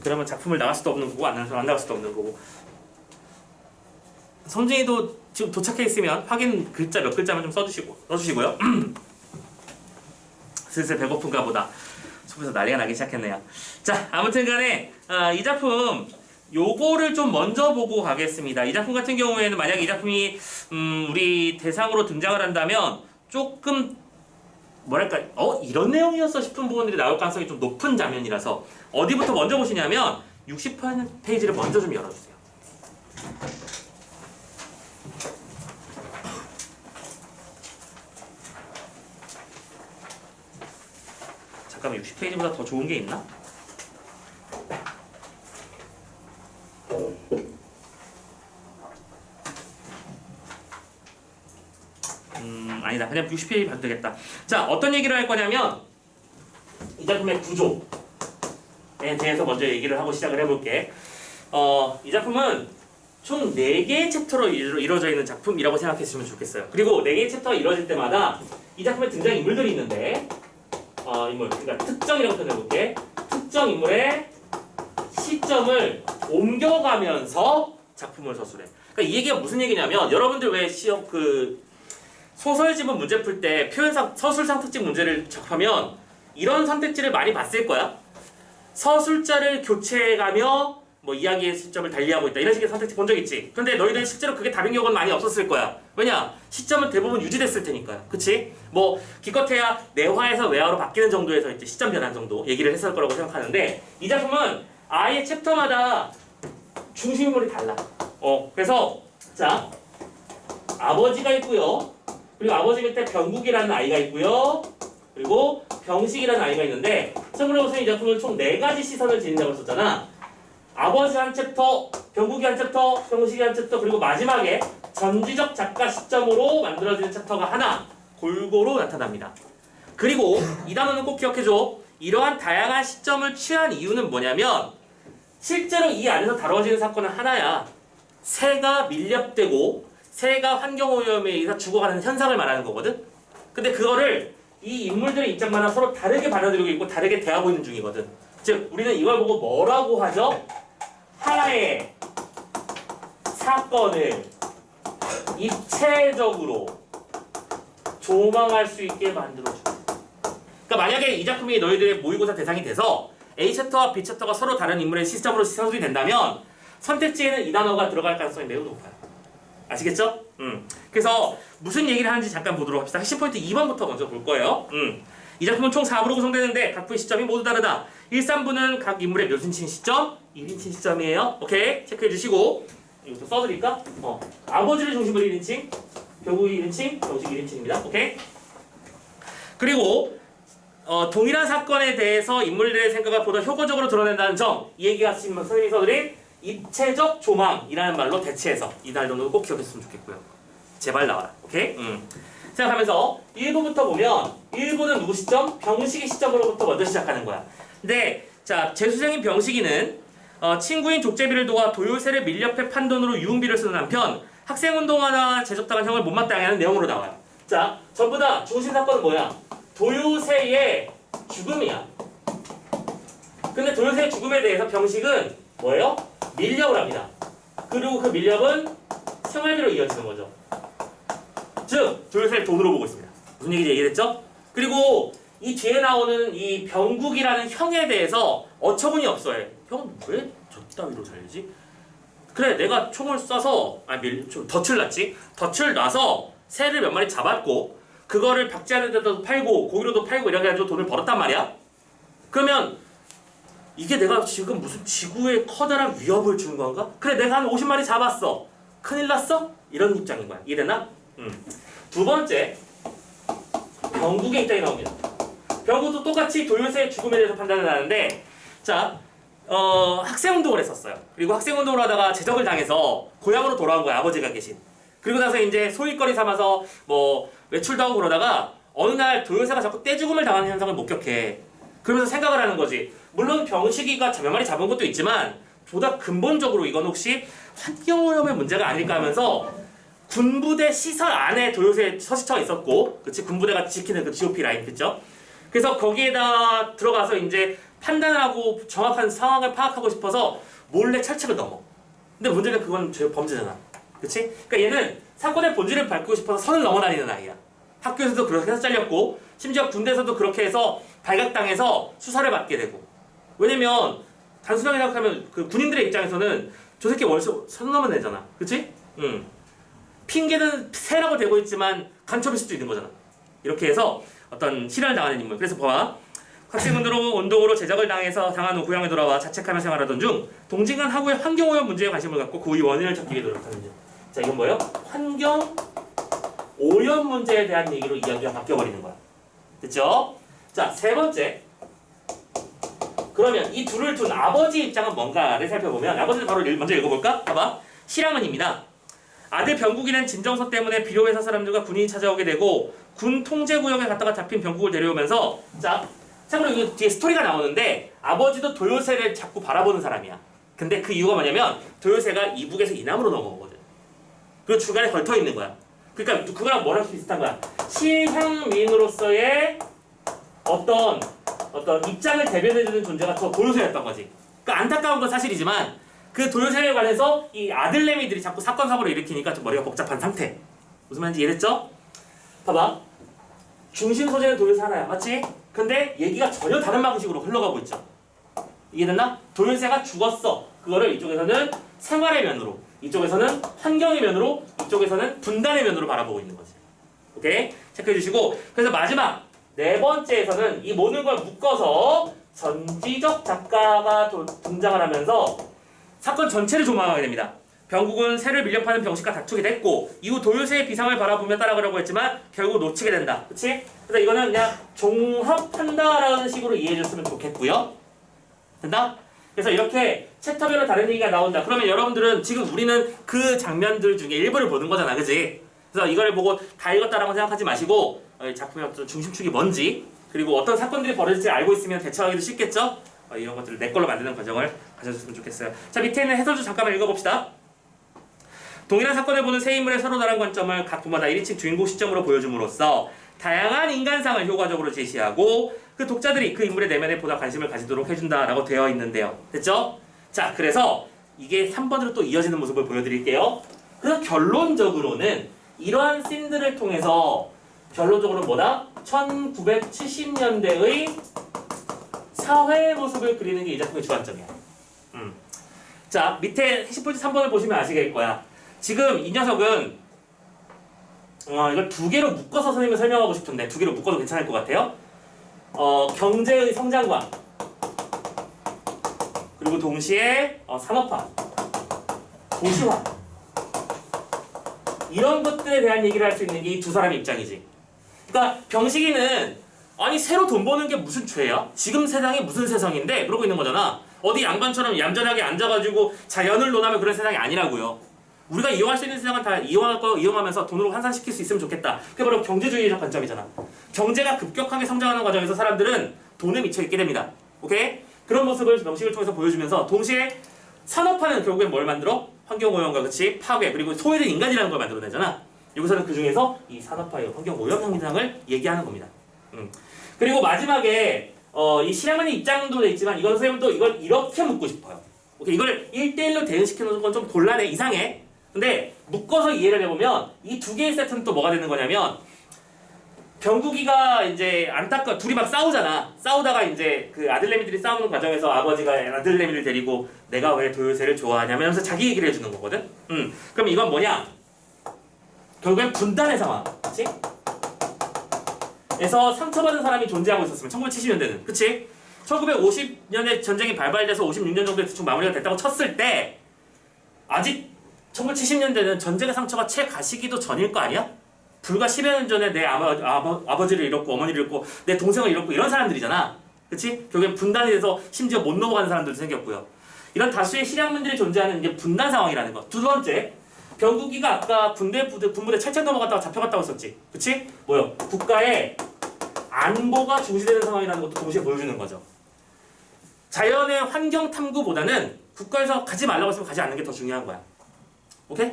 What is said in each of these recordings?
그러면 작품을 나갈 수도 없는 거고 안 나갈 수도 없는 거고. 성진이도 지금 도착해 있으면 확인 글자 몇 글자만 좀 써주시고요. 슬슬 배고픈가 보다. 속에서 난리가 나기 시작했네요. 자, 아무튼간에 이 작품 요거를 좀 먼저 보고 가겠습니다. 이 작품 같은 경우에는 만약 이 작품이 우리 대상으로 등장을 한다면 조금 뭐랄까 이런 내용이었어 싶은 부분들이 나올 가능성이 좀 높은 장면이라서 어디부터 먼저 보시냐면 60페이지를 먼저 좀 열어주세요. 잠깐만 60페이지보다 더 좋은 게 있나? 아니다. 그냥 60페이지 봐도 되겠다. 자, 어떤 얘기를 할 거냐면 이 작품의 구조에 대해서 먼저 얘기를 하고 시작을 해볼게. 이 작품은 총 4개의 챕터로 이루어져 있는 작품이라고 생각해 주시면 좋겠어요. 그리고 4개의 챕터가 이루어질 때마다 이 작품에 등장인물들이 있는데 인물, 그러니까 특정이라고 표현해볼게. 특정 인물의 시점을 옮겨가면서 작품을 서술해. 그러니까 이 얘기가 무슨 얘기냐면 여러분들 왜 시험 소설 지문 문제 풀 때 표현상 서술상 특징 문제를 접하면 이런 선택지를 많이 봤을 거야. 서술자를 교체해가며 뭐 이야기의 시점을 달리하고 있다 이런 식의 선택지 본 적 있지. 근데 너희들은 실제로 그게 답인 경우는 많이 없었을 거야. 왜냐? 시점은 대부분 유지됐을 테니까요. 그치? 뭐 기껏해야 내화에서 외화로 바뀌는 정도에서 이제 시점 변환 정도 얘기를 했을 거라고 생각하는데 이 작품은 아예 챕터마다 중심인물이 달라. 그래서 자 아버지가 있고요. 그리고 아버지 밑에 병국이라는 아이가 있고요. 그리고 병식이라는 아이가 있는데 참고로 보시면 이 작품은 총 4가지 시선을 지닌다고 했었잖아. 아버지 한 챕터, 병국이 한 챕터, 병식이 한 챕터, 그리고 마지막에 전지적 작가 시점으로 만들어지는 챕터가 하나 골고루 나타납니다. 그리고 이 단어는 꼭 기억해줘. 이러한 다양한 시점을 취한 이유는 뭐냐면 실제로 이 안에서 다뤄지는 사건은 하나야. 새가 밀렵되고 새가 환경오염에 의해서 죽어가는 현상을 말하는 거거든. 근데 그거를 이 인물들의 입장마다 서로 다르게 받아들이고 있고 다르게 대하고 있는 중이거든. 즉 우리는 이걸 보고 뭐라고 하죠? 하나의 사건을 입체적으로 조망할 수 있게 만들어주고. 그러니까 만약에 이 작품이 너희들의 모의고사 대상이 돼서 A 챕터와 B 챕터가 서로 다른 인물의 시점으로 서술이 된다면 선택지에는 이 단어가 들어갈 가능성이 매우 높아요. 아시겠죠? 그래서 무슨 얘기를 하는지 잠깐 보도록 합시다. 핵심 포인트 2번부터 먼저 볼 거예요. 이 작품은 총 4부로 구성되는데 각 부의 시점이 모두 다르다. 1, 3부는 각 인물의 몇 인칭 시점? 1인칭 시점이에요. 오케이? 체크해 주시고 이것도 써드릴까? 아버지를 중심으로 1인칭, 병국이 1인칭, 병식 1인칭입니다. 오케이? 그리고 동일한 사건에 대해서 인물들의 생각을 보다 효과적으로 드러낸다는 점, 이 얘기가 지금 선생님이 써드린 입체적 조망이라는 말로 대체해서 이 달 정도 꼭 기억했으면 좋겠고요. 제발 나와라. 오케이? 생각하면서 1부부터 보면 1부는 누구 시점? 병식이 시점으로부터 먼저 시작하는 거야. 근데 자 재수생인 병식이는 친구인 족제비를 도와 도요새를 밀렵해 판돈으로 유흥비를 쓰는 한편 학생운동화나 제적당한 형을 못마땅해 하는 내용으로 나와요. 자 전부 다 중심 사건은 뭐야? 도요새의 죽음이야. 근데 도요새의 죽음에 대해서 병식은 뭐예요? 밀렵을 합니다. 그리고 그 밀렵은 생활비로 이어지는 거죠. 즉 도요새를 돈으로 보고 있습니다. 무슨 얘기인지 이해됐죠? 그리고 이 뒤에 나오는 이 병국이라는 형에 대해서 어처구니 없어요. 형 왜 저따위로 살지? 그래 내가 총을 쏴서 덫을 놨지. 덫을 놔서 새를 몇 마리 잡았고 그거를 박제하는 데도 팔고 고기로도 팔고 이렇게 해가지고 돈을 벌었단 말이야. 그러면 이게 내가 지금 무슨 지구에 커다란 위협을 준 건가? 그래 내가 한 50마리 잡았어. 큰일 났어? 이런 입장인 거야. 이해됐나? 두 번째 병국의 입장이 나옵니다. 병국도 똑같이 도요새의 죽음에 대해서 판단을 하는데 자 학생운동을 했었어요. 그리고 학생운동을 하다가 제적을 당해서 고향으로 돌아온 거야. 아버지가 계신. 그리고 나서 이제 소일거리 삼아서 뭐 외출도 하고 그러다가 어느 날 도요새가 자꾸 떼죽음을 당하는 현상을 목격해. 그러면서 생각을 하는 거지. 물론 병식이가 몇 마리 잡은 것도 있지만 보다 근본적으로 이건 혹시 환경오염의 문제가 아닐까 하면서 군부대 시설 안에 도요새 서식처가 있었고 그치 군부대가 지키는 그 GOP 라인 그쵸? 그래서 거기에다 들어가서 이제 판단을 하고 정확한 상황을 파악하고 싶어서 몰래 철책을 넘어. 근데 문제는 그건 범죄잖아. 그치? 그러니까 얘는 사건의 본질을 밝히고 싶어서 선을 넘어다니는 아이야. 학교에서도 그렇게 해서 잘렸고 심지어 군대에서도 그렇게 해서 발각당해서 수사를 받게 되고. 왜냐면 단순하게 생각하면 그 군인들의 입장에서는 저 새끼 월서 선 넘으면 되잖아. 그치? 응. 핑계는 새라고 대고 있지만 간첩일 수도 있는 거잖아. 이렇게 해서 어떤 실현을 당하는 인물. 그래서 봐봐. 학생운동으로 제적을 당해서 당한 후 고향에 돌아와 자책하며 생활하던 중 동진간 하구의 환경오염 문제에 관심을 갖고 그 원인을 찾기 위해 노력하는 중. 자, 이건 뭐예요? 환경오염 문제에 대한 얘기로 이야기가 바뀌어버리는 거야. 됐죠? 자, 세 번째. 그러면 이 둘을 둔 아버지 입장은 뭔가를 살펴보면 아버지는 바로 먼저 읽어볼까? 봐봐. 실황은입니다. 아들 병국이는 진정서 때문에 비료회사 사람들과 군인이 찾아오게 되고 군 통제구역에 갔다가 잡힌 병국을 데려오면서 자, 참고로 이거 뒤에 스토리가 나오는데 아버지도 도요새를 자꾸 바라보는 사람이야. 근데 그 이유가 뭐냐면 도요새가 이북에서 이남으로 넘어오거든. 그리고 중간에 걸터 있는 거야. 그러니까 그거랑 뭐랑 비슷한 거야. 실향민으로서의 어떤 입장을 대변해주는 존재가 저 도요새였던 거지. 그러니까 안타까운 건 사실이지만 그 도요새에 관해서 이 아들내미들이 자꾸 사건 사고를 일으키니까 좀 머리가 복잡한 상태. 무슨 말인지 이해됐죠? 봐봐. 중심 소재는 도요새 하나야. 맞지? 근데 얘기가 전혀 다른 방식으로 흘러가고 있죠. 이해됐나? 도요새가 죽었어. 그거를 이쪽에서는 생활의 면으로, 이쪽에서는 환경의 면으로, 이쪽에서는 분단의 면으로 바라보고 있는 거지. 오케이? 체크해 주시고. 그래서 마지막 네 번째에서는 이 모든 걸 묶어서 전지적 작가가 등장을 하면서 사건 전체를 조망하게 됩니다. 병국은 새를 밀렵하는 병식과 다투게 됐고 이후 도요새의 비상을 바라보며 따라가려고 했지만 결국 놓치게 된다. 그치? 그래서 이거는 그냥 종합한다라는 식으로 이해해줬으면 좋겠고요. 된다? 그래서 이렇게 챕터별로 다른 얘기가 나온다. 그러면 여러분들은 지금 우리는 그 장면들 중에 일부를 보는 거잖아. 그치? 그래서 이걸 보고 다 읽었다라고 생각하지 마시고 작품의 어떤 중심축이 뭔지 그리고 어떤 사건들이 벌어질지 알고 있으면 대처하기도 쉽겠죠? 이런 것들을 내 걸로 만드는 과정을 가져줬으면 좋겠어요. 자, 밑에 있는 해설주 잠깐만 읽어봅시다. 동일한 사건을 보는 세 인물의 서로 다른 관점을 각 부마다 1인칭 주인공 시점으로 보여줌으로써 다양한 인간상을 효과적으로 제시하고 그 독자들이 그 인물의 내면에 보다 관심을 가지도록 해준다라고 되어 있는데요. 됐죠? 자, 그래서 이게 3번으로 또 이어지는 모습을 보여드릴게요. 그래서 결론적으로는 이러한 씬들을 통해서 결론적으로 뭐다? 1970년대의 사회의 모습을 그리는 게 이 작품의 주안점이야. 자, 밑에 해시폴지 3번을 보시면 아시겠을 거야. 지금 이 녀석은 이걸 두 개로 묶어서 선생님이 설명하고 싶은데 두 개로 묶어도 괜찮을 것 같아요. 경제의 성장과 그리고 동시에 산업화, 도시화 이런 것들에 대한 얘기를 할 수 있는 게 이 두 사람의 입장이지. 그러니까 병식이는 아니 새로 돈 버는 게 무슨 죄야? 지금 세상이 무슨 세상인데? 그러고 있는 거잖아. 어디 양반처럼 얌전하게 앉아가지고 자연을 논하면 그런 세상이 아니라고요. 우리가 이용할 수 있는 세상은 다 이용하면서 돈으로 환산시킬 수 있으면 좋겠다. 그게 바로 경제주의적 관점이잖아. 경제가 급격하게 성장하는 과정에서 사람들은 돈에 미쳐있게 됩니다. 오케이? 그런 모습을 병식을 통해서 보여주면서 동시에 산업화는 결국엔 뭘 만들어? 환경오염과 그치? 파괴 그리고 소외된 인간이라는 걸 만들어내잖아. 여기서는 그 중에서 이 산업화의 환경오염 현상을 얘기하는 겁니다. 그리고 마지막에 이 실향만의 입장도 있지만 이건 선생님은 또 이걸 이렇게 묻고 싶어요. 오케이? 이걸 1대1로 대응시키는 건 좀 곤란해. 이상해. 근데 묶어서 이해를 해보면 이 두 개의 세트는 또 뭐가 되는 거냐면 병국이가 이제 둘이 막 싸우잖아. 싸우다가 이제 그 아들내미들이 싸우는 과정에서 아버지가 아들내미를 데리고 내가 왜 도요새를 좋아하냐면서 자기 얘기를 해주는 거거든. 그럼 이건 뭐냐? 결국엔 분단의 상황. 그치? 에서 상처받은 사람이 존재하고 있었으면 1970년대는. 그치? 1950년에 전쟁이 발발돼서 56년 정도에 대충 마무리가 됐다고 쳤을 때 아직 1970년대는 전쟁의 상처가 채 가시기도 전일 거 아니야? 불과 10여 년 전에 내 아버지를 잃었고 어머니를 잃었고 내 동생을 잃었고 이런 사람들이잖아. 그치? 결국엔 분단이 돼서 심지어 못 넘어가는 사람들도 생겼고요. 이런 다수의 실향민들이 존재하는 이제 분단 상황이라는 거. 두 번째, 병국이가 아까 군부대 철책 넘어갔다가 잡혀갔다고 했었지. 그치? 뭐요? 국가의 안보가 중시되는 상황이라는 것도 동시에 보여주는 거죠. 자연의 환경 탐구보다는 국가에서 가지 말라고 했으면 가지 않는 게 더 중요한 거야. 오케이?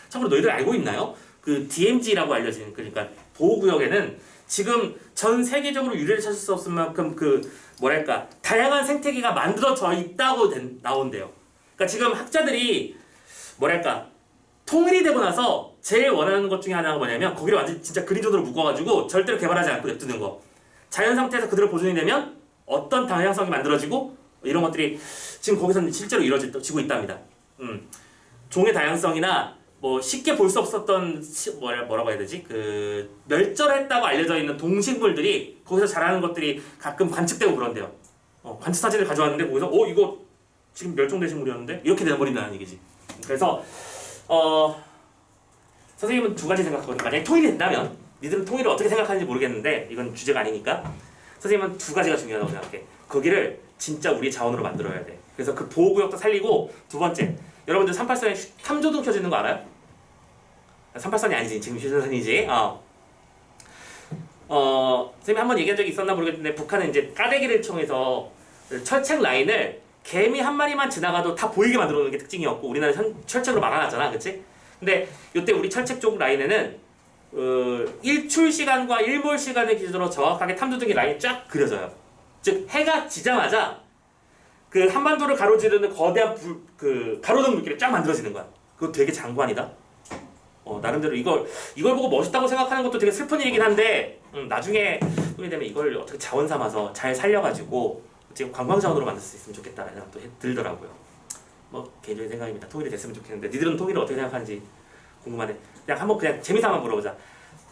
참고로 너희들 알고 있나요? 그 DMZ라고 알려진 그러니까 보호구역에는 지금 전 세계적으로 유래를 찾을 수 없을 만큼 그 뭐랄까 다양한 생태계가 만들어져 있다고 나온대요. 그러니까 지금 학자들이 뭐랄까 통일이 되고 나서 제일 원하는 것 중에 하나가 뭐냐면 거기를 완전 진짜 그린존으로 묶어가지고 절대로 개발하지 않고 냅두는 거. 자연 상태에서 그대로 보존이 되면 어떤 다양성이 만들어지고 이런 것들이 지금 거기서는 실제로 이루어지고 있답니다. 종의 다양성이나 뭐 쉽게 볼 수 없었던 뭐라고 해야 되지? 그 멸절했다고 알려져 있는 동식물들이 거기서 자라는 것들이 가끔 관측되고 그런데요. 관측 사진을 가져왔는데 거기서 이거 지금 멸종된 식물이었는데 이렇게 돼버린다는 얘기지. 그래서 선생님은 두 가지 생각하거든요. 만약에 통일이 된다면 니들은 통일을 어떻게 생각하는지 모르겠는데 이건 주제가 아니니까 선생님은 두 가지가 중요하다고 생각해. 거기를 진짜 우리 자원으로 만들어야 돼. 그래서 그 보호구역도 살리고 두 번째 여러분들 38선에 탐조등 켜지는 거 알아요? 38선이 아니지 지금 휴전선이지. 선생님이 한번 얘기한 적이 있었나 모르겠는데 북한은 이제 까대기를 통해서 철책 라인을 개미 한 마리만 지나가도 다 보이게 만들어 놓는 게 특징이었고 우리나라는 철책으로 막아놨잖아, 그치? 근데 이때 우리 철책 쪽 라인에는 일출 시간과 일몰 시간을 기준으로 정확하게 탐조등이 라인이 쫙 그려져요. 즉 해가 지자마자 그 한반도를 가로지르는 거대한 가로등 물길이 쫙 만들어지는 거야. 그거 되게 장관이다. 나름대로 이걸 보고 멋있다고 생각하는 것도 되게 슬픈 일이긴 한데 나중에 돈이 되면 이걸 어떻게 자원 삼아서 잘 살려가지고 지금 관광 자원으로 만들 수 있으면 좋겠다라는 생각도 들더라고요. 뭐 개인적인 생각입니다. 통일이 됐으면 좋겠는데 니들은 통일을 어떻게 생각하는지 궁금하네. 그냥 한번 그냥 재미삼아 물어보자.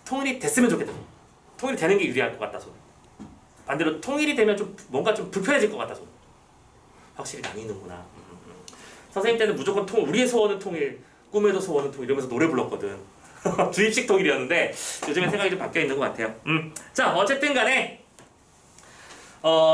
통일이 됐으면 좋겠다. 통일이 되는 게 유리할 것 같다 손. 반대로 통일이 되면 좀 뭔가 좀 불편해질 것 같다 손. 확실히 나뉘는구나. 선생님 때는 무조건 우리의 소원은 통일, 꿈에도 소원은 통일 이러면서 노래 불렀거든. 주입식 통일이었는데 요즘엔 생각이 좀 바뀌어 있는 것 같아요. 자 어쨌든 간에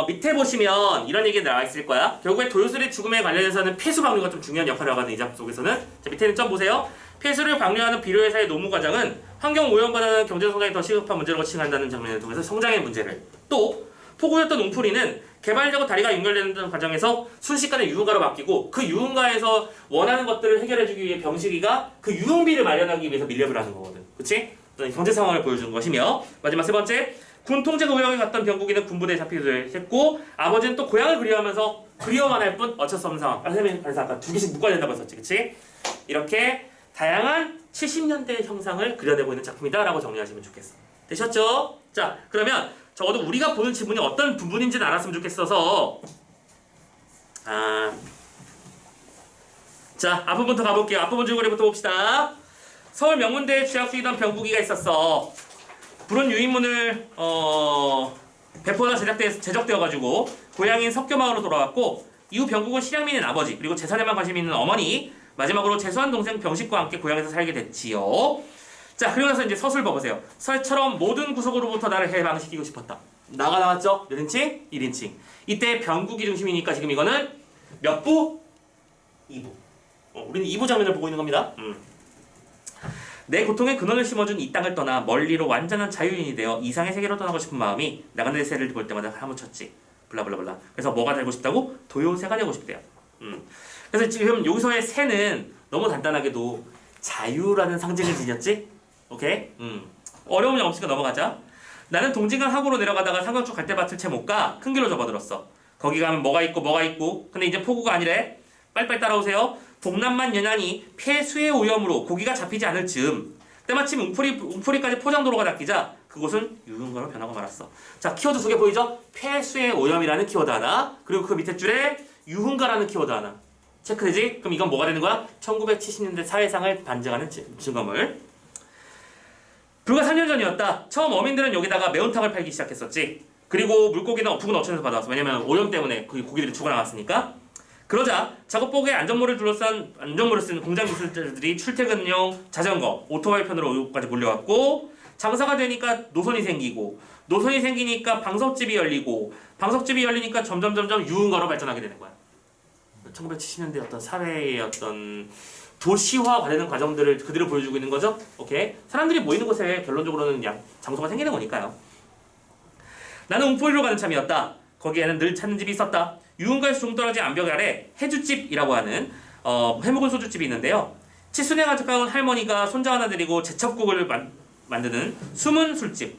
밑에 보시면 이런 얘기 나와 있을 거야. 결국에 도요술의 죽음에 관련해서는 폐수 방류가 좀 중요한 역할을 하거든요. 이 작품 속에서는. 자 밑에는 점 보세요. 폐수를 방류하는 비료회사의 노무 과정은 환경 오염보다는 경제 성장이 더 시급한 문제로 칭한다는 장면을 통해서 성장의 문제를, 또 포구였던 웅풀이는 개발되고 다리가 연결되는 과정에서 순식간에 유흥가로 바뀌고 그 유흥가에서 원하는 것들을 해결해주기 위해 병식이가 그 유흥비를 마련하기 위해서 밀렵을 하는 거거든. 그치? 경제 상황을 보여주는 것이며 마지막 세 번째 군 통제 고향에 갔던 병국이는 군부대에 잡히기도 했고 아버지는 또 고향을 그리워하면서 그리워만 할 뿐 어쩔 수 없는 상황. 그래서 아까 두 개씩 묶어야 된다고 했었지. 그치? 이렇게 다양한 70년대 형상을 그려내고 있는 작품이다 라고 정리하시면 좋겠어. 되셨죠? 자 그러면 적어도 우리가 보는 지문이 어떤 부분인지는 알았으면 좋겠어서 자 앞부분부터 가볼게요. 앞부분 줄거리부터 봅시다. 서울 명문대에 취학 중이던 병국이가 있었어. 불운 유인문을 배포가 제적되어가지고 고향인 석교마을로 돌아왔고 이후 병국은 실향민인 아버지 그리고 재산에만 관심이 있는 어머니 마지막으로 재수한 동생 병식과 함께 고향에서 살게 됐지요. 자 그리고 나서 이제 서술 봐보세요. 설처럼 모든 구석으로부터 나를 해방시키고 싶었다. 나가 나왔죠? 몇 인칭? 1인칭. 이때 병국이 중심이니까 지금 이거는 몇 부? 2부. 우리는 2부 장면을 보고 있는 겁니다. 내 고통의 근원을 심어준 이 땅을 떠나 멀리로 완전한 자유인이 되어 이상의 세계로 떠나고 싶은 마음이 나간의 새를 볼 때마다 사무쳤지. 블라블라블라. 그래서 뭐가 되고 싶다고? 도요새가 되고 싶대요. 그래서 지금 여기서의 새는 너무 간단하게도 자유라는 상징을 지녔지? 오케이? 어려움이 없으니까 넘어가자. 나는 동진강 하구로 내려가다가 삼각주 갈대밭을 채 못 가 큰 길로 접어들었어. 거기 가면 뭐가 있고 근데 이제 포구가 아니래. 빨리빨리 따라오세요. 동남만 연안이 폐수의 오염으로 고기가 잡히지 않을 즈음 때마침 웅풀이까지 포장도로가 닦이자 그곳은 유흥가로 변하고 말았어. 자 키워드 두 개 보이죠? 폐수의 오염이라는 키워드 하나 그리고 그 밑에 줄에 유흥가라는 키워드 하나 체크되지? 그럼 이건 뭐가 되는 거야? 1970년대 사회상을 반증하는 증거물. 불과 3년 전이었다. 처음 어민들은 여기다가 매운탕을 팔기 시작했었지. 그리고 물고기는 북은 어촌에서 받아왔어. 왜냐면 오염 때문에 그 고기들이 죽어나갔으니까. 그러자 작업복에 안전모를 쓴 공장 기술자들이 출퇴근용 자전거, 오토바이 편으로 여기까지 몰려왔고 장사가 되니까 노선이 생기니까 방석집이 열리고 방석집이 열리니까 점점 유흥가로 발전하게 되는 거야. 1970년대 어떤 사회의 어떤 도시화 관련된 과정들을 그대로 보여주고 있는 거죠. 오케이. 사람들이 모이는 곳에 결론적으로는 장소가 생기는 거니까요. 나는 웅포리로 가는 참이었다. 거기에는 늘 찾는 집이 있었다. 유흥가에서 동떨어진 암벽 아래 해주집이라고 하는 해묵은 소주집이 있는데요. 칠순에 가까운 할머니가 손자 하나 데리고 제첩국을 만드는 숨은 술집.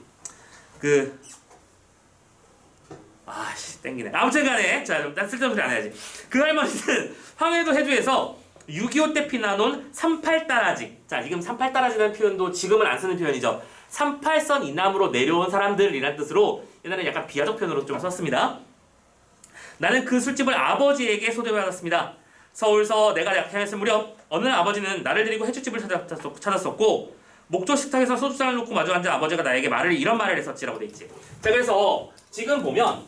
아씨 땡기네. 아무튼간에 자 쓸데없는 소리 안 해야지. 그 할머니는 황해도 해주에서 6.25 때 피나놓은 38따라지. 자 지금 38따라지라는 표현도 지금은 안 쓰는 표현이죠. 38선 이남으로 내려온 사람들이라는 뜻으로 옛날에 약간 비하적 표현으로 좀 썼습니다. 나는 그 술집을 아버지에게 소개받았습니다. 서울서 내가 약행했을 무렵 어느 날 아버지는 나를 데리고 해주집을 찾았었고 목조 식탁에서 소주잔을 놓고 마주 앉은 아버지가 나에게 이런 말을 했었지라고 돼 있지. 자 그래서 지금 보면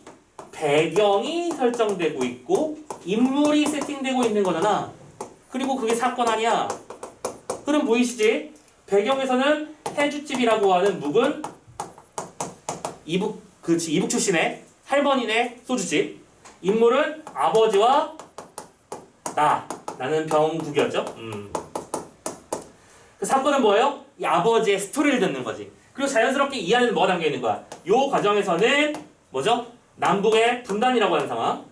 배경이 설정되고 있고 인물이 세팅되고 있는 거잖아. 그리고 그게 사건 아니야. 흐름 보이시지? 배경에서는 해주집이라고 하는 묵은 이북 출신의 할머니네 소주집. 인물은 아버지와 나는 병국이었죠. 그 사건은 뭐예요? 이 아버지의 스토리를 듣는 거지. 그리고 자연스럽게 이 안에는 뭐가 담겨 있는 거야? 요 과정에서는 뭐죠? 남북의 분단이라고 하는 상황.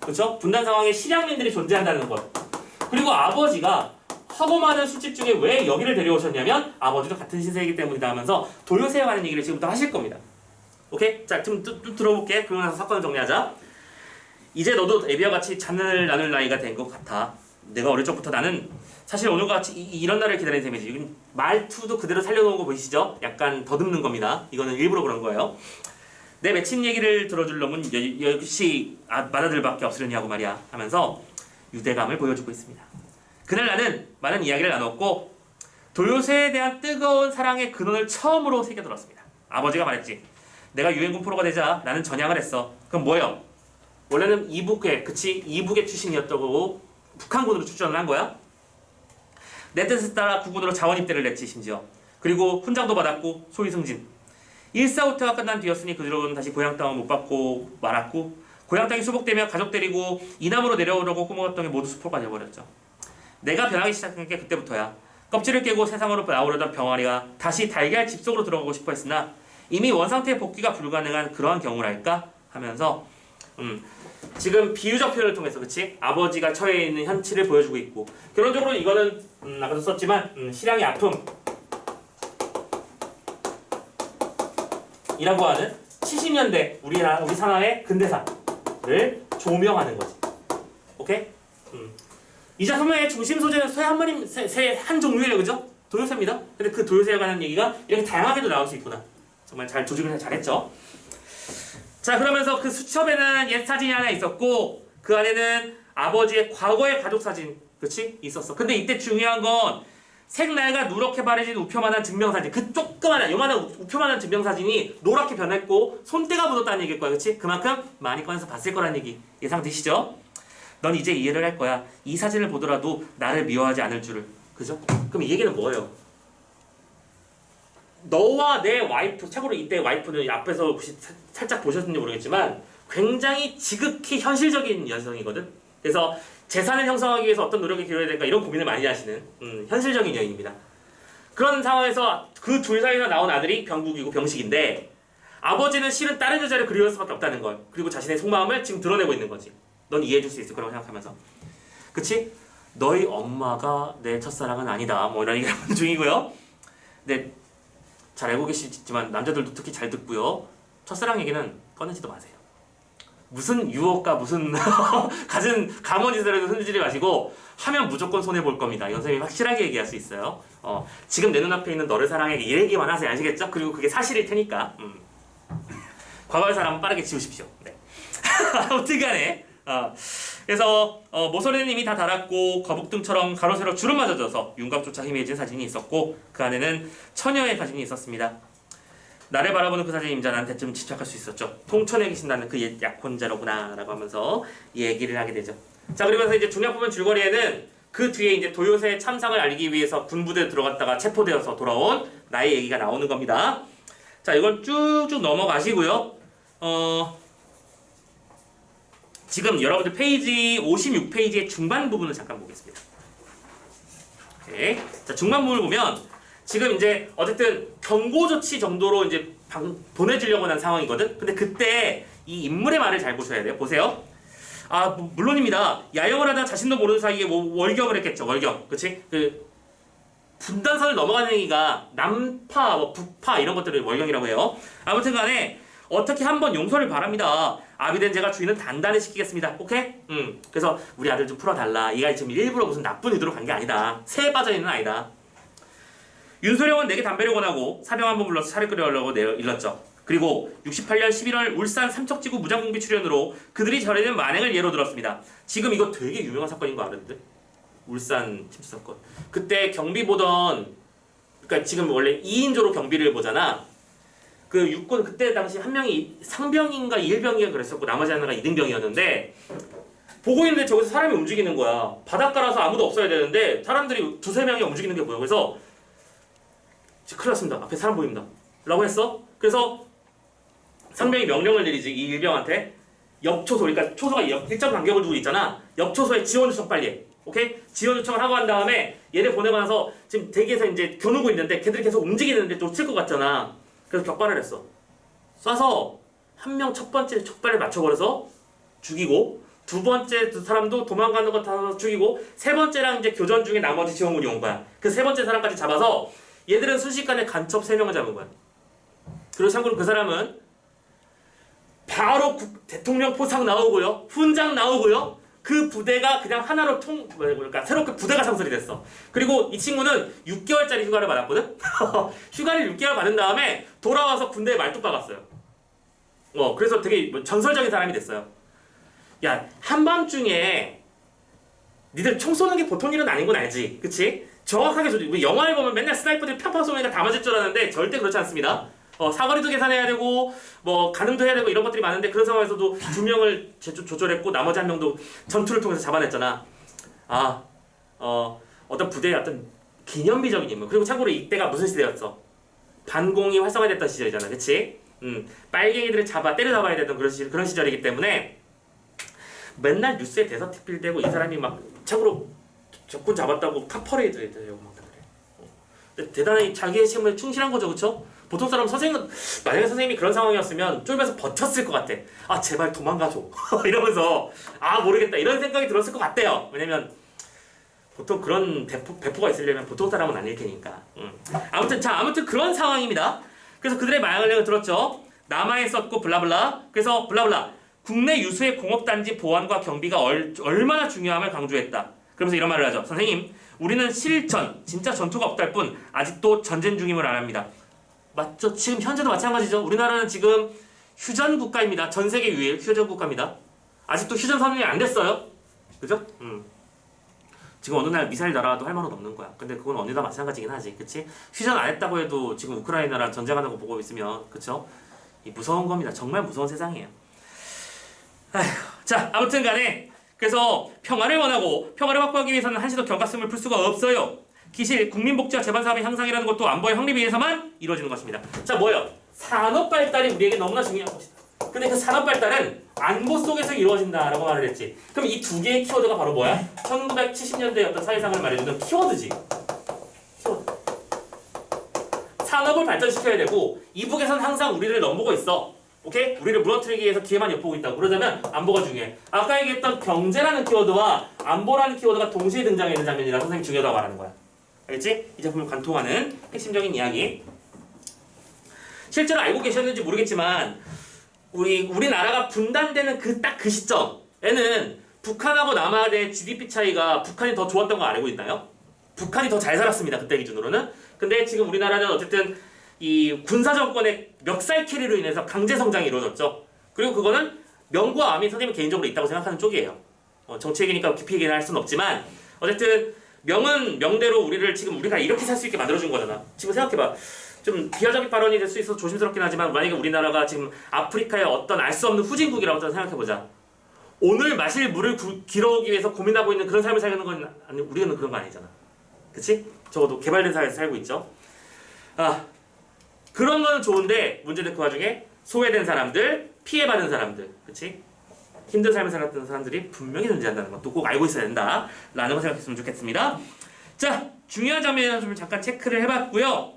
그렇죠? 분단 상황에 실향민들이 존재한다는 것. 그리고 아버지가 하고 많은 술집 중에 왜 여기를 데려오셨냐면 아버지도 같은 신세이기 때문이다 하면서 도요새에 관한 얘기를 지금부터 하실 겁니다. 오케이? 자, 좀 들어볼게. 그러고 나서 사건을 정리하자. 이제 너도 애비와 같이 잔을 나눌 나이가 된 것 같아. 내가 어릴 적부터 나는 사실 오늘과 같이 이런 날을 기다리는 셈이지. 이건 말투도 그대로 살려놓은 거 보이시죠? 약간 더듬는 겁니다. 이거는 일부러 그런 거예요. 내 맺힌 얘기를 들어줄 놈은 역시 맏아들밖에 없으려니 하고 말이야 하면서 유대감을 보여주고 있습니다. 그날 나는 많은 이야기를 나눴고 도요새에 대한 뜨거운 사랑의 근원을 처음으로 새겨들었습니다. 아버지가 말했지. 내가 유엔군 프로가 되자 나는 전향을 했어. 그럼 뭐예요? 원래는 이북의 출신이었다고 북한군으로 출전을 한 거야. 내 뜻에 따라 국군으로 자원 입대를 냈지 심지어. 그리고 훈장도 받았고 소위 승진. 1.4후퇴가 끝난 뒤였으니 그 뒤로는 다시 고향 땅을 못 받고 말았고 고향 땅이 수복되며 가족 데리고 이남으로 내려오려고 꾸며왔던 게 모두 수포가 되어버렸죠. 내가 변하기 시작한 게 그때부터야. 껍질을 깨고 세상으로 나오려던 병아리가 다시 달걀 집 속으로 들어가고 싶어 했으나 이미 원상태의 복귀가 불가능한 그러한 경우랄까 하면서 지금 비유적 표현을 통해서 그치? 아버지가 처해 있는 현실을 보여주고 있고 결론적으로 이거는 아까도 썼지만 실향의 아픔 이라고 하는 70년대 우리 상하의 근대사를 조명하는 거지. 오케이? 이 작품의 중심 소재는 새 한 종류예요, 그죠? 도요새입니다. 근데 그 도요새에 관한 얘기가 이렇게 다양하게도 나올 수 있구나. 정말 잘 조직을 잘했죠. 자, 그러면서 그 수첩에는 옛 사진이 하나 있었고 그 안에는 아버지의 과거의 가족 사진, 그치? 있었어. 근데 이때 중요한 건 색날과 누렇게 바래진 우표만한 증명사진, 그 조그만한 요만한 우표만한 증명사진이 노랗게 변했고 손때가 묻었다는 얘기일 거야, 그치? 그만큼 많이 꺼내서 봤을 거란 얘기 예상되시죠? 넌 이제 이해를 할 거야. 이 사진을 보더라도 나를 미워하지 않을 줄을. 그죠? 그럼 이 얘기는 뭐예요? 너와 내 와이프, 참고로 이때 와이프는 앞에서 혹시 살짝 보셨는지 모르겠지만 굉장히 지극히 현실적인 여성이거든. 그래서 재산을 형성하기 위해서 어떤 노력을 기울여야 될까 이런 고민을 많이 하시는 현실적인 여인입니다. 그런 상황에서 그 둘 사이에서 나온 아들이 병국이고 병식인데 아버지는 실은 다른 여자를 그리울 수밖에 없다는 걸. 그리고 자신의 속마음을 지금 드러내고 있는 거지. 넌 이해해줄 수 있을 거라고 생각하면서. 그치? 너희 엄마가 내 첫사랑은 아니다. 뭐 이런 얘기를 하는 중이고요. 근데 잘 알고 계시지만 남자들도 특히 잘 듣고요. 첫사랑 얘기는 꺼내지도 마세요. 무슨 유혹과 무슨 갖은 감언이설에도 흔들지 마시고 하면 무조건 손해볼 겁니다. 이건 선생님이 확실하게 얘기할 수 있어요. 지금 내 눈앞에 있는 너를 사랑해 이 얘기만 하세요. 아시겠죠? 그리고 그게 사실일 테니까 과거의 사람은 빠르게 지우십시오. 네. 아무튼 간에 그래서 모서리는 이미 다 닳았고 거북등처럼 가로세로 주름 맞아져서 윤곽조차 희미해진 사진이 있었고 그 안에는 처녀의 사진이 있었습니다. 나를 바라보는 그 사진입니다. 난 대충 집착할 수 있었죠. 통천에 계신다는 그 옛 약혼자로구나 라고 하면서 얘기를 하게 되죠. 자, 그러면서 이제 중약부분 줄거리에는 그 뒤에 이제 도요새 참상을 알리기 위해서 군부대에 들어갔다가 체포되어서 돌아온 나의 얘기가 나오는 겁니다. 자, 이건 쭉쭉 넘어가시고요. 지금 여러분들 페이지 56페이지의 중반 부분을 잠깐 보겠습니다. 오케이. 자, 중반 부분을 보면 지금 이제 어쨌든 경고 조치 정도로 이제 보내주려고 한 상황이거든. 근데 그때 이 인물의 말을 잘 보셔야 돼요. 보세요. 물론입니다. 야영을 하다 자신도 모르는 사이에 월경을 했겠죠. 월경, 그렇지? 분단선을 넘어가는 행위가 남파, 뭐 북파 이런 것들을 월경이라고 해요. 아무튼 간에 어떻게 한번 용서를 바랍니다. 아비된 제가 주인은 단단히 시키겠습니다. 오케이? 그래서 우리 아들 좀 풀어달라. 얘가 지금 일부러 무슨 나쁜 의도로 간 게 아니다. 새에 빠져있는 아이다. 윤소령은 내게 담배를 권하고 사병 한 번 불러서 차를 끓여오려고 일렀죠. 그리고 68년 11월 울산 삼척지구 무장공비 출연으로 그들이 저지른 만행을 예로 들었습니다. 지금 이거 되게 유명한 사건인 거 알았는데? 울산 침수 사건. 그때 경비 보던, 그러니까 지금 원래 2인조로 경비를 보잖아. 그 육군 그때 당시 한 명이 상병인가 1병인가 그랬었고 나머지 하나가 2등병이었는데 보고 있는데 저기서 사람이 움직이는 거야. 바닷가라서 아무도 없어야 되는데 사람들이 두세 명이 움직이는 게 보여. 그래서 큰일 났습니다. 앞에 사람 보입니다. 라고 했어. 그래서 상병이 명령을 내리지 이 일병한테 옆초소, 그러니까 초소가 일정 간격을 두고 있잖아. 옆초소에 지원 요청 빨리 해. 오케이? 지원 요청을 하고 한 다음에 얘네 보내고 나서 지금 대기에서 이제 겨누고 있는데 걔들이 계속 움직이는데 놓칠 것 같잖아. 그래서 격발을 했어. 쏴서 한 명 첫 번째 촉발을 맞춰버려서 죽이고 두 번째 두 사람도 도망가는 거 다 죽이고 세 번째랑 이제 교전 중에 나머지 지원군이 온 거야. 그 세 번째 사람까지 잡아서 얘들은 순식간에 간첩 3명을 잡은 거야. 그리고 참고로 그 사람은 바로 대통령 포상 나오고요. 훈장 나오고요. 그 부대가 그냥 하나로 그러니까 새롭게 부대가 창설이 됐어. 그리고 이 친구는 6개월짜리 휴가를 받았거든? 휴가를 6개월 받은 다음에 돌아와서 군대에 말뚝 박았어요. 그래서 되게 전설적인 사람이 됐어요. 야, 한밤중에 니들 총 쏘는 게 보통 일은 아닌 건 알지? 그치? 정확하게 우리 영화에 보면 맨날 스나이퍼들이 팡팡 쏘니까 다 맞을 줄 알았는데 절대 그렇지 않습니다. 사거리도 계산해야 되고 뭐 가늠도 해야 되고 이런 것들이 많은데 그런 상황에서도 2명을 조절했고 나머지 1명도 전투를 통해서 잡아냈잖아. 어떤 부대의 어떤 기념비적인 인물. 그리고 참고로 이때가 무슨 시대였어? 반공이 활성화됐던 시절이잖아. 그치? 빨갱이들을 때려잡아야 되던 그런 시절이기 때문에 맨날 뉴스에 대서특필되고 이 사람이 막 참고로 적군 잡았다고 카퍼레이드 해주려고 막 그래. 대단히 자기의 책임에 충실한 거죠. 그쵸? 보통 사람 만약에 선생님이 그런 상황이었으면 쫄면서 버텼을 것 같아. 제발 도망가줘. 이러면서 모르겠다 이런 생각이 들었을 것 같대요. 왜냐면 보통 그런 배포가 있으려면 보통 사람은 아닐 테니까. 아무튼 그런 상황입니다. 그래서 그들의 만행을 들었죠. 남하에 썼고 블라블라. 그래서 블라블라 국내 유수의 공업단지 보안과 경비가 얼마나 중요함을 강조했다. 그러면서 이런 말을 하죠. 선생님, 우리는 실전, 진짜 전투가 없다 뿐 아직도 전쟁 중임을 안 합니다. 맞죠? 지금 현재도 마찬가지죠. 우리나라는 지금 휴전 국가입니다. 전 세계 유일 휴전 국가입니다. 아직도 휴전 선언이 안 됐어요. 그죠? 지금 어느 날 미사일 날아와도 할 말은 없는 거야. 근데 그건 어느나 마찬가지긴 하지. 그치? 휴전 안 했다고 해도 지금 우크라이나랑 전쟁하는 거 보고 있으면 그쵸? 무서운 겁니다. 정말 무서운 세상이에요. 자, 아무튼 간에 그래서 평화를 원하고 평화를 확보하기 위해서는 한시도 경각심을 풀 수가 없어요. 기실, 국민복지와 재반사업의 향상이라는 것도 안보의 확립에 의해서만 이루어지는 것입니다. 자, 뭐예요? 산업 발달이 우리에게 너무나 중요한 것이다. 근데 그 산업 발달은 안보 속에서 이루어진다라고 말을 했지. 그럼 이 두 개의 키워드가 바로 뭐야? 1970년대 어떤 사회상을 말해주는 키워드지. 키워드. 산업을 발전시켜야 되고 이북에서는 항상 우리를 넘보고 있어. 오케이? 우리를 무너뜨리기 위해서 기회만 엿보고 있다고. 그러자면 안보가 중요해. 아까 얘기했던 경제라는 키워드와 안보라는 키워드가 동시에 등장하는 장면이라 선생님이 중요하다고 말하는 거야. 알겠지? 이 작품을 관통하는 핵심적인 이야기. 실제로 알고 계셨는지 모르겠지만 우리나라가 분단되는 그 시점에는 북한하고 남한의 GDP 차이가 북한이 더 좋았던 거 알고 있나요? 북한이 더 잘 살았습니다. 그때 기준으로는. 근데 지금 우리나라는 어쨌든 이 군사 정권의 멱살캐리로 인해서 강제 성장이 이루어졌죠. 그리고 그거는 명과 암이 선생님이 개인적으로 있다고 생각하는 쪽이에요. 정치 얘기니까 깊이 얘기는 할 수는 없지만 어쨌든 명은 명대로 우리가 이렇게 살 수 있게 만들어준 거잖아. 지금 생각해봐. 좀 비하적인 발언이 될 수 있어서 조심스럽긴 하지만 만약에 우리나라가 지금 아프리카의 어떤 알 수 없는 후진국이라고 생각해보자. 오늘 마실 물을 길어오기 위해서 고민하고 있는 그런 삶을 살는 건 우리는 그런 거 아니잖아. 그치? 적어도 개발된 사회에서 살고 있죠. 그런 거는 좋은데 문제는 그 와중에 소외된 사람들, 피해받은 사람들, 그치? 힘든 삶을 살았던 사람들이 분명히 존재한다는 것도 꼭 알고 있어야 된다 라는 거 생각했으면 좋겠습니다. 자, 중요한 장면을 좀 잠깐 체크를 해봤고요.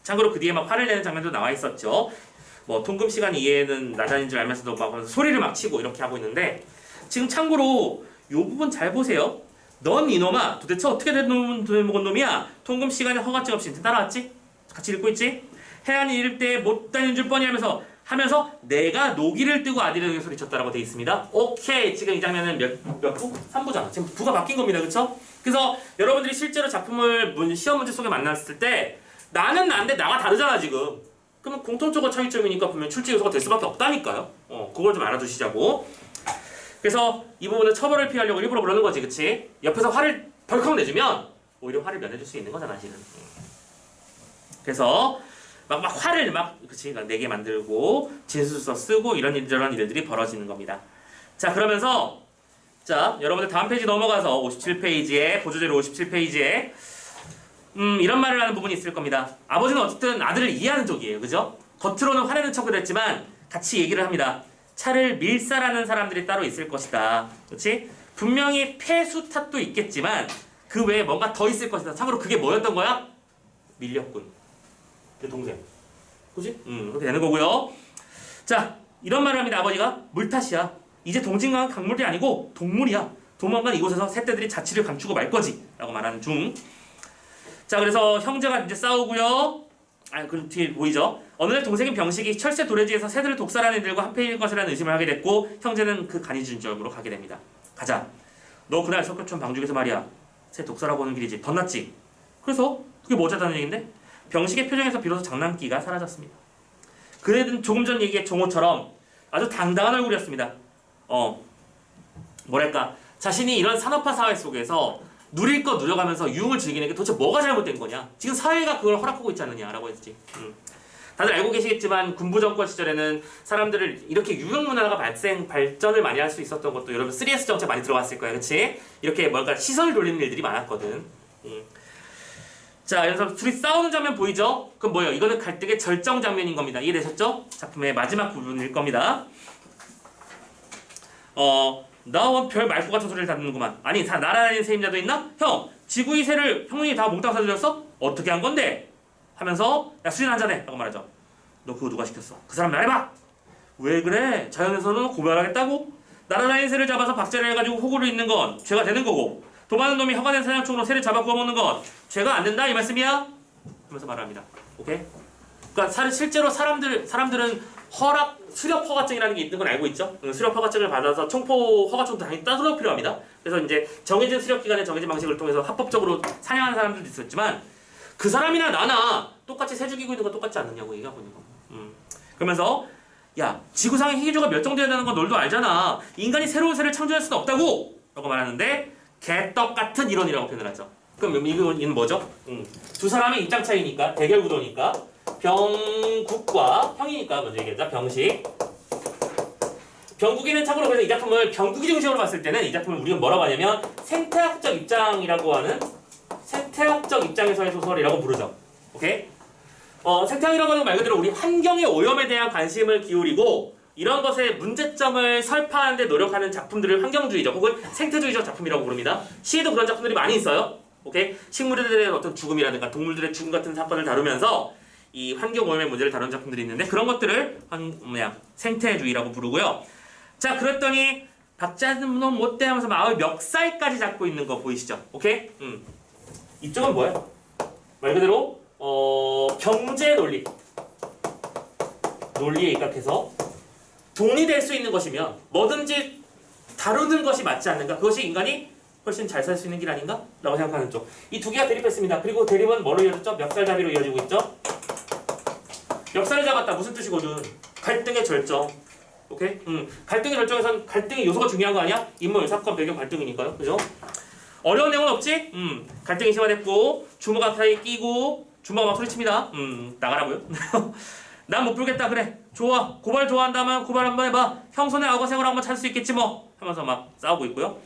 참고로 그 뒤에 막 화를 내는 장면도 나와 있었죠. 뭐 통금 시간 이해는 나자인 줄 알면서도 막 소리를 막 치고 이렇게 하고 있는데 지금 참고로 이 부분 잘 보세요. 넌 이놈아 도대체 어떻게 된 먹은 놈이야? 통금 시간에 허가증 없이 따라왔지? 같이 읽고 있지? 해안이 이럴 때 못 다니는 줄 뻔히 하면서 내가 노기를 뜨고 아디를 소리쳤다라고 돼 있습니다. 오케이. 지금 이 장면은 몇 부? 3부잖아. 지금 부가 바뀐 겁니다. 그쵸? 그래서 여러분들이 실제로 작품을 시험 문제 속에 만났을 때 나는 나인데 나가 다르잖아 지금. 그러면 공통적인 차이점이니까 분명 출제 요소가 될 수밖에 없다니까요. 그걸 좀 알아두시자고. 그래서 이 부분은 처벌을 피하려고 일부러 그러는 거지, 그치? 옆에서 화를 벌컥 내주면 오히려 화를 면해줄 수 있는 거잖아, 지금. 그래서 막 화를 그치? 내게 만들고 진술서 쓰고 이런 일들이 벌어지는 겁니다. 자, 그러면서 자, 여러분들 다음 페이지 넘어가서 57페이지에 보조제로 57페이지에 이런 말을 하는 부분이 있을 겁니다. 아버지는 어쨌든 아들을 이해하는 쪽이에요. 그죠? 겉으로는 화내는 척을 했지만 같이 얘기를 합니다. 차를 밀사라는 사람들이 따로 있을 것이다. 그렇지? 분명히 폐수 탓도 있겠지만 그 외에 뭔가 더 있을 것이다. 참고로 그게 뭐였던 거야? 밀렵군. 내 동생. 그지? 그렇게 되는 거고요. 자, 이런 말을 합니다. 아버지가 물 탓이야. 이제 동진강은 강물이 아니고 동물이야. 조만간 이곳에서 새떼들이 자취를 감추고 말 거지. 라고 말하는 중. 자, 그래서 형제가 이제 싸우고요. 그 뒤에 보이죠? 어느 날 동생인 병식이 철새 도래지에서 새들을 독살하는 이들과 한패일 것이라는 의심을 하게 됐고 형제는 그 간이준점으로 가게 됩니다. 가자. 너 그날 석교촌 방죽에서 말이야. 새 독살하고 오는 길이지. 덧났지? 그래서 그게 뭐 어쩌다는 얘긴데? 병식의 표정에서 비로소 장난기가 사라졌습니다. 그래도 조금 전 얘기의 종호처럼 아주 당당한 얼굴이었습니다. 뭐랄까 자신이 이런 산업화 사회 속에서 누릴 거 누려가면서 유흥을 즐기는 게 도대체 뭐가 잘못된 거냐? 지금 사회가 그걸 허락하고 있지 않느냐라고 했지. 다들 알고 계시겠지만 군부 정권 시절에는 사람들을 이렇게 유흥 문화가 발전을 많이 할 수 있었던 것도 여러분 3S 정책 많이 들어봤을 거야, 그렇지? 이렇게 뭔가 시선을 돌리는 일들이 많았거든. 자, 그래서 둘이 싸우는 장면 보이죠? 그럼 뭐예요? 이거는 갈등의 절정 장면인 겁니다. 이해되셨죠? 작품의 마지막 부분일 겁니다. 나 별 말고 같은 소리를 듣는구만. 아니, 날아다니는 세임자도 있나? 형, 지구의 새를 형님이 다 몽땅 사들였어? 어떻게 한 건데? 하면서 야, 술이나 한잔해 라고 말하죠. 너 그거 누가 시켰어? 그 사람 말해봐! 왜 그래? 자연에서는 고발하겠다고? 날아다니는 새를 잡아서 박제를 해가지고 호구를 잇는 건 죄가 되는 거고 도마는 놈이 허가된 사냥총으로 새를 잡아 구워먹는 건 죄가 안 된다 이 말씀이야? 하면서 말을 합니다. 오케이? 그러니까 실제로 사람들은 수렵 허가증이라는 게 있는 건 알고 있죠? 수렵 허가증을 받아서 총포 허가증도 당연히 따로 필요합니다. 그래서 이제 정해진 수렵 기간에 정해진 방식을 통해서 합법적으로 사냥하는 사람들도 있었지만 그 사람이나 나나 똑같이 새 죽이고 있는 건 똑같지 않느냐고 얘기하고 있는 거. 그러면서 야, 지구상의 희귀종가 멸종되어야 되는 건 널도 알잖아. 인간이 새로운 새를 창조할 수는 없다고! 라고 말하는데 개떡 같은 이론이라고 표현을 하죠. 그럼 이건 뭐죠? 두 사람의 입장 차이니까 대결 구도니까 병국과 형이니까 먼저 얘기하자. 병식. 병국이는 참고로 그래서 이 작품을 병국이 중심으로 봤을 때는 이 작품을 우리가 뭐라고 하냐면 생태학적 입장이라고 하는 생태학적 입장에서의 소설이라고 부르죠. 오케이? 생태학이라고 하는 말 그대로 우리 환경의 오염에 대한 관심을 기울이고 이런 것의 문제점을 설파하는 데 노력하는 작품들을 환경주의적 혹은 생태주의적 작품이라고 부릅니다. 시에도 그런 작품들이 많이 있어요. 오케이? 식물들의 어떤 죽음이라든가 동물들의 죽음 같은 사건을 다루면서 이 환경 오염의 문제를 다룬 작품들이 있는데 그런 것들을 생태주의라고 부르고요. 자, 그랬더니 박자는 놈 못돼 하면서 마을 멱살까지 잡고 있는 거 보이시죠? 오케이? 이쪽은 뭐예요? 말 그대로 경제 논리에 입각해서 돈이 될 수 있는 것이면 뭐든지 다루는 것이 맞지 않는가? 그것이 인간이 훨씬 잘 살 수 있는 길 아닌가? 라고 생각하는 쪽. 이 두 개가 대립했습니다. 그리고 대립은 뭐로 이어졌죠? 멱살잡이로 이어지고 있죠? 멱살을 잡았다. 무슨 뜻이거든? 갈등의 절정. 오케이? 갈등의 절정에선 갈등의 요소가 중요한 거 아니야? 인물, 사건, 배경, 갈등이니까요. 그죠? 어려운 내용은 없지? 갈등이 심화됐고 주모가 사이에 끼고 주모가 막 소리칩니다. 나가라고요? 난 못 풀겠다. 그래. 좋아. 고발 좋아한다면 고발 한번 해봐. 형 손에 악어생을 한번 찾을 수 있겠지 뭐. 하면서 막 싸우고 있고요.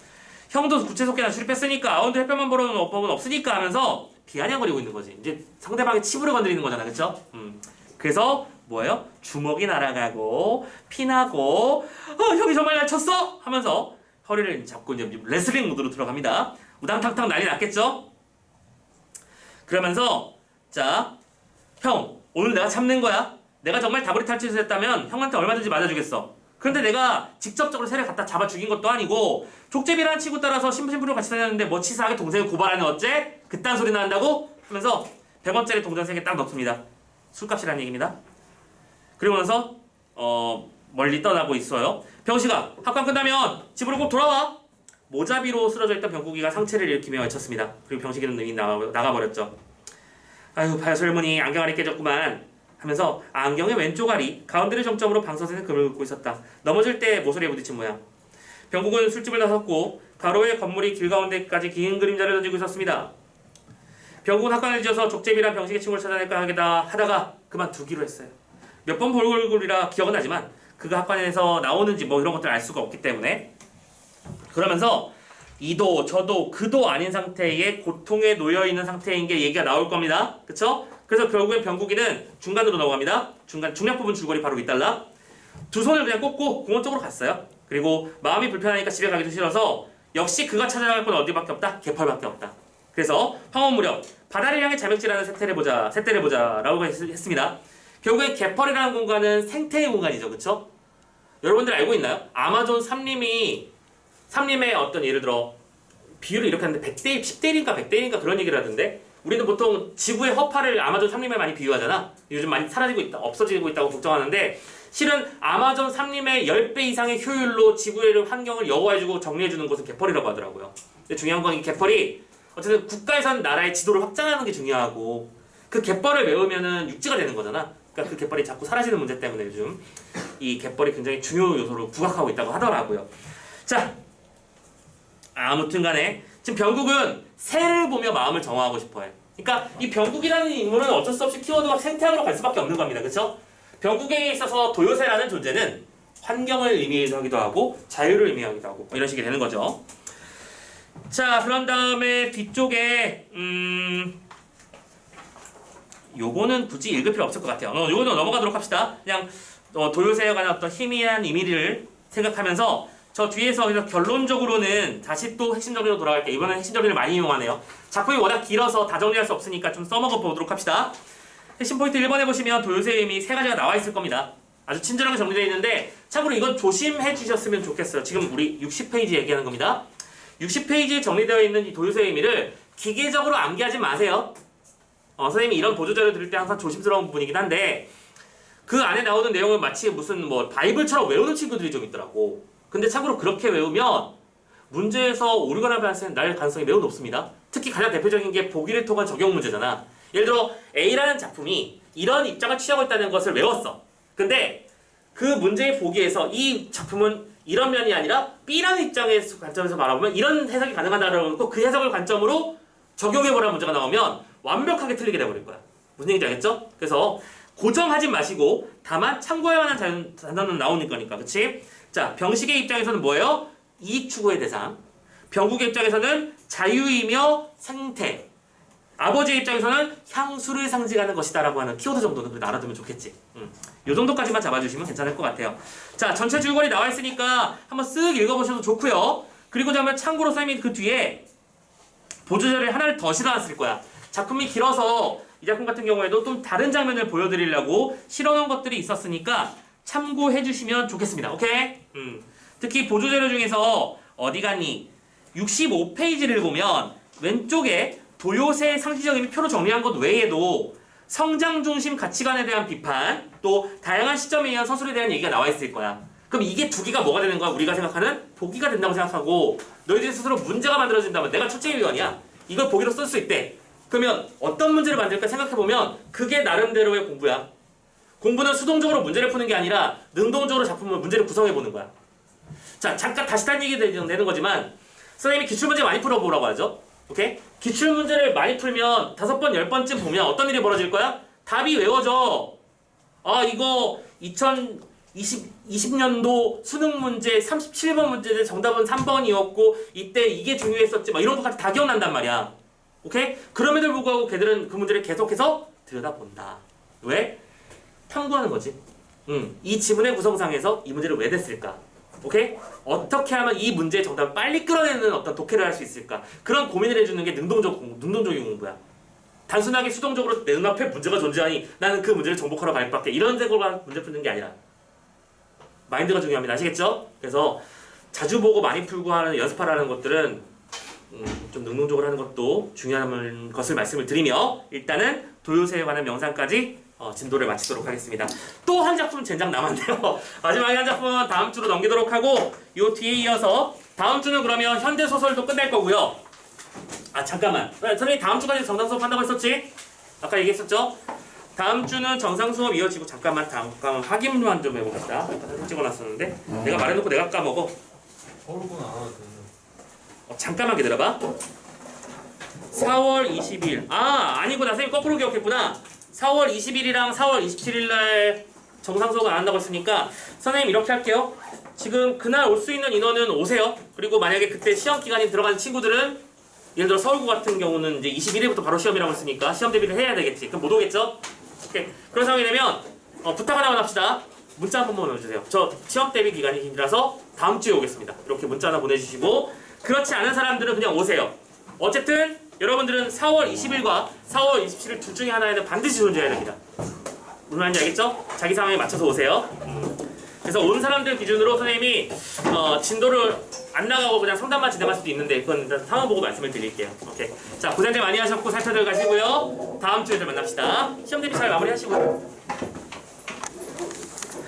형도 구체속개나 출입했으니까 아웃도 햇볕만 보러 오는 법은 없으니까 하면서 비아냥거리고 있는 거지. 이제 상대방의 치부를 건드리는 거잖아. 그쵸? 그래서 뭐예요? 주먹이 날아가고 피나고 형이 정말 날 쳤어? 하면서 허리를 잡고 이제 레슬링 모드로 들어갑니다. 우당탕탕 난리 났겠죠? 그러면서 자, 형 오늘 내가 참는 거야. 내가 정말 다브리 탈출을 했다면 형한테 얼마든지 맞아주겠어. 그런데 내가 직접적으로 새를 갖다 잡아 죽인 것도 아니고 족제비라는 친구 따라서 신부로 같이 다녔는데 뭐 치사하게 동생을 고발하는 어째? 그딴 소리 나온다고? 하면서 100원짜리 동전 3개 딱 넣습니다. 술값이라는 얘기입니다. 그리고 나서 멀리 떠나고 있어요. 병식아, 학관 끝나면 집으로 꼭 돌아와. 모자비로 쓰러져 있던 병국이가 상체를 일으키며 외쳤습니다. 그리고 병식이는 이미 나가버렸죠. 아유, 바야설머니 안경알이 깨졌구만 하면서 안경의 왼쪽 알이 가운데를 정점으로 방석에서 금을 긋고 있었다. 넘어질 때 모서리에 부딪힌 모양. 병국은 술집을 나섰고 가로의 건물이 길 가운데까지 긴 그림자를 던지고 있었습니다. 병국은 학관을 지어서 족제비란 병식의 친구를 찾아낼까 하다가 그만두기로 했어요. 몇 번 볼 얼굴이라 기억은 나지만 그가 학관에서 나오는지 뭐 이런 것들을 알 수가 없기 때문에 그러면서 이도 저도 그도 아닌 상태의 고통에 놓여있는 상태인 게 얘기가 나올 겁니다. 그쵸? 그래서 결국엔 병국이는 중간으로 넘어갑니다. 중략 부분 줄거리 바로 윗달라. 두 손을 그냥 꽂고 공원 쪽으로 갔어요. 그리고 마음이 불편하니까 집에 가기도 싫어서 역시 그가 찾아갈 건 어디밖에 없다? 개펄밖에 없다. 그래서 황혼 무렵 바다를 향해 자맥질하는 새떼를 보자 라고 했습니다. 결국엔 개펄이라는 공간은 생태의 공간이죠. 그쵸? 여러분들 알고 있나요? 아마존 삼림의 어떤 예를 들어 비율을 이렇게 하는데 100대 10대1인가 100대1인가 그런 얘기를 하던데 우리는 보통 지구의 허파를 아마존 삼림에 많이 비유하잖아. 요즘 많이 사라지고 있다, 없어지고 있다고 걱정하는데 실은 아마존 삼림의 10배 이상의 효율로 지구의 환경을 여호와해주고 정리해주는 곳은 개펄이라고 하더라고요. 근데 중요한 건 이 개펄이 어쨌든 국가에선 나라의 지도를 확장하는 게 중요하고 그 개펄을 외우면은 육지가 되는 거잖아. 그러니까 그 개펄이 자꾸 사라지는 문제 때문에 요즘 이 개펄이 굉장히 중요 요소로 부각하고 있다고 하더라고요. 자, 아무튼 간에 지금 병국은 새를 보며 마음을 정화하고 싶어해. 그러니까 이 병국이라는 인물은 어쩔 수 없이 키워드가 생태학으로 갈 수밖에 없는 겁니다. 그렇죠? 병국에 있어서 도요새라는 존재는 환경을 의미하기도 하고 자유를 의미하기도 하고 이런 식이 되는 거죠. 자, 그런 다음에 뒤쪽에 요거는 굳이 읽을 필요 없을 것 같아요. 요거는 넘어가도록 합시다. 그냥 도요새에 관한 어떤 희미한 의미를 생각하면서 저 뒤에서 그래서 결론적으로는 다시 또 핵심 정리로 돌아갈게요. 이번엔 핵심 정리를 많이 이용하네요. 작품이 워낙 길어서 다 정리할 수 없으니까 좀 써먹어 보도록 합시다. 핵심 포인트 1번에 보시면 도요새의 의미 세 가지가 나와 있을 겁니다. 아주 친절하게 정리되어 있는데 참고로 이건 조심해 주셨으면 좋겠어요. 지금 우리 60페이지 얘기하는 겁니다. 60페이지에 정리되어 있는 이 도요새의 의미를 기계적으로 암기하지 마세요. 선생님이 이런 보조자료 드릴 때 항상 조심스러운 부분이긴 한데 그 안에 나오는 내용을 마치 무슨 뭐 바이블처럼 외우는 친구들이 좀 있더라고. 근데 참고로 그렇게 외우면 문제에서 오류가 날 가능성이 매우 높습니다. 특히 가장 대표적인 게 보기를 통한 적용 문제잖아. 예를 들어 A라는 작품이 이런 입장을 취하고 있다는 것을 외웠어. 근데 그 문제의 보기에서 이 작품은 이런 면이 아니라 B라는 입장의 관점에서 바라보면 이런 해석이 가능하다라고 놓고 그 해석을 관점으로 적용해보라는 문제가 나오면 완벽하게 틀리게 돼버릴 거야. 무슨 얘기인지 알겠죠? 그래서 고정하지 마시고 다만 참고할 만한 단어는 나오는 거니까. 그치? 자, 병식의 입장에서는 뭐예요? 이익 추구의 대상. 병국의 입장에서는 자유이며 생태. 아버지의 입장에서는 향수를 상징하는 것이다 라고 하는 키워드 정도는 그래도 알아두면 좋겠지. 요 정도까지만 잡아주시면 괜찮을 것 같아요. 자, 전체 줄거리 나와 있으니까 한번 쓱 읽어보셔도 좋고요. 그리고 자면 참고로 선생님이 그 뒤에 보조자료를 하나를 더 실어놨을 거야. 작품이 길어서 이 작품 같은 경우에도 좀 다른 장면을 보여드리려고 실어놓은 것들이 있었으니까 참고해 주시면 좋겠습니다. 오케이? 특히 보조자료 중에서 어디 갔니? 65페이지를 보면 왼쪽에 도요새의 상징적 의미 표로 정리한 것 외에도 성장 중심 가치관에 대한 비판, 또 다양한 시점에 의한 서술에 대한 얘기가 나와 있을 거야. 그럼 이게 두 개가 뭐가 되는 거야? 우리가 생각하는 보기가 된다고 생각하고 너희들이 스스로 문제가 만들어진다면 내가 출제위원이야. 이걸 보기로 쓸 수 있대. 그러면 어떤 문제를 만들까 생각해보면 그게 나름대로의 공부야. 공부는 수동적으로 문제를 푸는 게 아니라 능동적으로 작품을 문제를 구성해보는 거야. 자, 잠깐 다시 딴 얘기 되는 거지만 선생님이 기출문제 많이 풀어보라고 하죠. 오케이? 기출문제를 많이 풀면 5번, 10번쯤 보면 어떤 일이 벌어질 거야? 답이 외워져. 아, 이거 2020년도 수능 문제 37번 문제인데 정답은 3번이었고 이때 이게 중요했었지 막 이런 것까지 다 기억난단 말이야. 오케이? 그럼에도 불구하고 걔들은 그 문제를 계속해서 들여다본다. 왜? 탐구하는 거지. 이 지문의 구성상에서 이 문제를 왜 냈을까? 오케이? 어떻게 하면 이 문제의 정답을 빨리 끌어내는 어떤 독해를 할 수 있을까? 그런 고민을 해주는 게 능동적인 공부야. 단순하게 수동적으로 내 눈앞에 문제가 존재하니 나는 그 문제를 정복하러 갈 밖에 이런 색으로 문제 푸는 게 아니라 마인드가 중요합니다. 아시겠죠? 그래서 자주 보고 많이 풀고 하는 연습하라는 것들은 좀 능동적으로 하는 것도 중요한 것을 말씀을 드리며 일단은 도요새에 관한 명상까지 진도를 마치도록 하겠습니다. 또 한 작품 젠장 남았네요. 마지막에 한 작품은 다음 주로 넘기도록 하고 요 뒤에 이어서 다음 주는 그러면 현대소설도 끝낼 거고요. 아 잠깐만 선생님 다음 주까지 정상 수업 한다고 했었지? 아까 얘기했었죠? 다음 주는 정상 수업 이어지고 잠깐 확인만 좀 해봅시다. 사진 찍어놨었는데 내가 말해놓고 내가 까먹어. 서울권 안 와도 되는. 잠깐만 기다려봐. 4월 20일 아니구나. 선생님 거꾸로 기억했구나. 4월 20일이랑 4월 27일 날 정상 수업을 안 한다고 했으니까 선생님 이렇게 할게요. 지금 그날 올 수 있는 인원은 오세요. 그리고 만약에 그때 시험 기간이 들어가는 친구들은 예를 들어 서울고 같은 경우는 이제 21일부터 바로 시험이라고 했으니까 시험 대비를 해야 되겠지. 그럼 못 오겠죠? 오케이. 그런 상황이 되면 부탁 하나만 합시다. 문자 한 번만 보내주세요. 저 시험 대비 기간이라서 다음 주에 오겠습니다. 이렇게 문자 하나 보내주시고 그렇지 않은 사람들은 그냥 오세요. 어쨌든 여러분들은 4월 20일과 4월 27일 둘 중에 하나에는 반드시 존재해야 됩니다. 무슨 말인지 알겠죠? 자기 상황에 맞춰서 오세요. 그래서 온 사람들 기준으로 선생님이 진도를 안 나가고 그냥 상담만 진행할 수도 있는데 그건 일단 상황 보고 말씀을 드릴게요. 오케이. 자 고생들 많이 하셨고 잘 찾아가시고요. 다음 주에 또 만납시다. 시험 대비 잘 마무리하시고요.